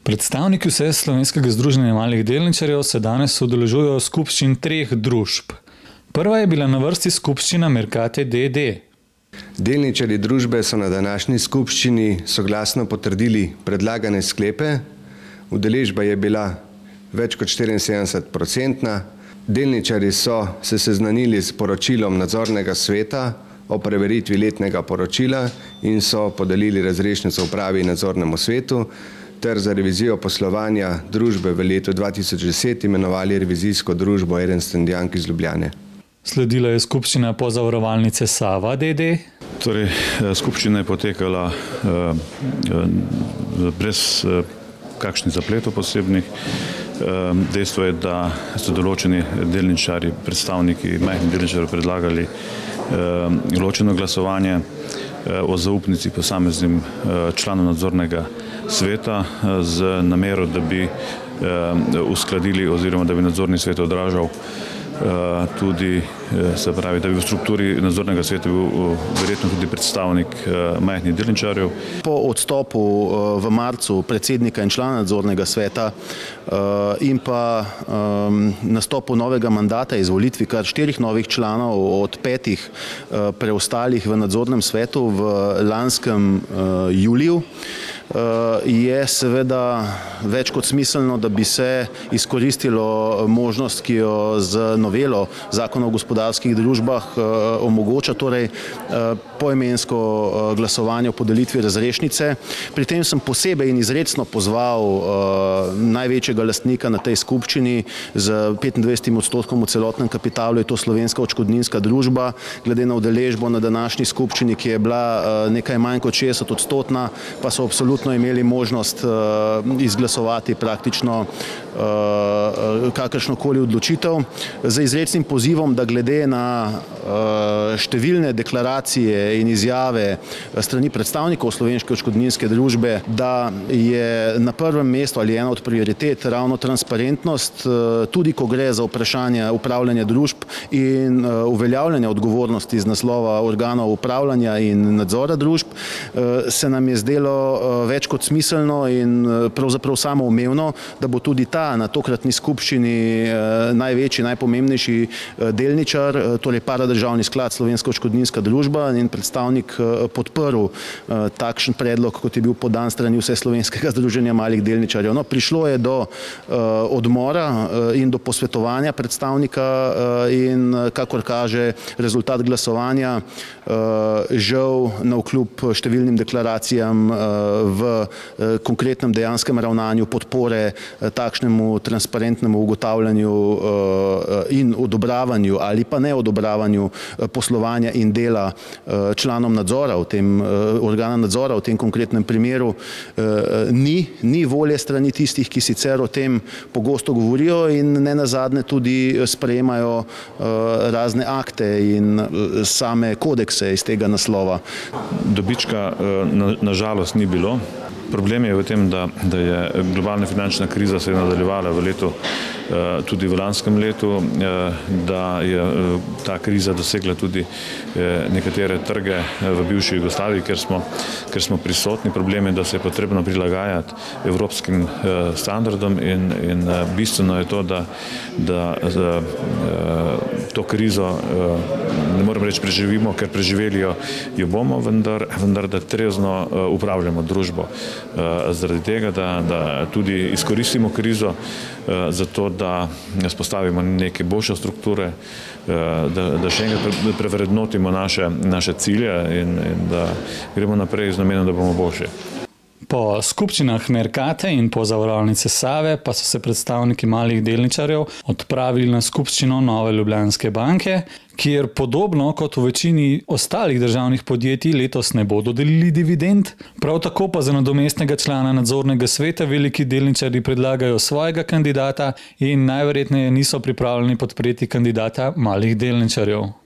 Predstavniki Vseslovenskega združenja malih delničarjev se danes udeležujejo skupščin 3 družb. Prva je bila na vrsti skupščina Mercator d.d. Delničarji družbe so na današnji skupščini soglasno potrdili predlagane sklepe. Udeležba je bila več kot 74%. Delničarji so se seznanili s poročilom nadzornega sveta o preveritvi letnega poročila in so podelili razrešnico upravi in nadzornemu svetu ter za revizijo poslovanja družbe v letu 2010 imenovali revizijsko družbo Ernst & Young iz Ljubljane. Sledila je skupščina Pozavarovalnice Sava d.d. Torej, skupščina je potekala brez kakšnih zapletov posebnih. Dejstvo je, da so določeni delničarji, predstavniki majhnih delničarjev predlagali ločeno glasovanje o zaupnici posameznim članom nadzornega sveta z namero, da bi uskladili oziroma da bi nadzorni svet odražal tudi, se pravi, da bi v strukturi nadzornega sveta bil verjetno tudi predstavnik majhnih delničarjev. Po odstopu v marcu predsednika in člana nadzornega sveta in pa nastopu novega mandata, izvolitvi kar 4 novih članov od 5 preostalih v nadzornem svetu v lanskem juliju, je seveda več kot smiselno, da bi se izkoristilo možnost, ki jo z novelo Zakona o gospodarskih družbah omogoča, torej poimensko glasovanje o podelitvi razrešnice. Pri tem sem posebej in izrecno pozval največjega lastnika na tej skupščini z 25% v celotnem kapitalu, je to Slovenska odškodninska družba. Glede na udeležbo na današnji skupščini, ki je bila nekaj manj kot 60%, pa so absolutno imeli možnost izglasovati praktično kakršnokoli odločitev. Z izrecnim pozivom, da glede na številne deklaracije in izjave strani predstavnikov Slovenske odškodninske družbe, da je na prvem mestu ali ena od prioritet ravno transparentnost, tudi ko gre za vprašanje upravljanja družb in uveljavljanja odgovornosti iz naslova organov upravljanja in nadzora družb, se nam je zdelo več kot smiselno in pravzaprav samoumevno, da bo tudi ta na tokratni skupščini največji, najpomembnejši delničar, torej paradržavni sklad Slovenska odškodninska družba, in predstavnik podprl takšen predlog, kot je bil podan strani Vseslovenskega združenja malih delničarjev. No, prišlo je do odmora in do posvetovanja predstavnika in kakor kaže rezultat glasovanja, žal navkljub številnim deklaracijam v konkretnem dejanskem ravnanju podpore takšnemu transparentnemu ugotavljanju in odobravanju ali pa ne odobravanju poslovanja in dela članom nadzora, organa nadzora v tem konkretnem primeru, ni volje strani tistih, ki sicer o tem pogosto govorijo in nenazadnje tudi sprejemajo razne akte in same kodekse iz tega naslova. Dobička na žalost ni bilo. Problem je v tem, da je globalna finančna kriza se je nadaljevala v letu, tudi v lanskem letu, da je ta kriza dosegla tudi nekatere trge v bivši Jugoslaviji, ker smo prisotni. Problem je, da se je potrebno prilagajati evropskim standardom in bistveno je to, da to krizo, ne moram reči preživimo, ker preživeli jo bomo, vendar da trezno upravljamo družbo. Zaradi tega, da tudi izkoristimo krizo zato, da spostavimo neke boljše strukture, da še enkrat prevrednotimo naše cilje in da gremo naprej z namenom, da bomo boljši. Po skupščinah Mercator in Pozavarovalnice Save pa so se predstavniki malih delničarjev odpravili na skupščino Nove Ljubljanske banke, kjer podobno kot v večini ostalih državnih podjetij letos ne bodo delili dividend. Prav tako pa za nadomestnega člana nadzornega sveta veliki delničarji predlagajo svojega kandidata in najverjetneje niso pripravljeni podpreti kandidata malih delničarjev.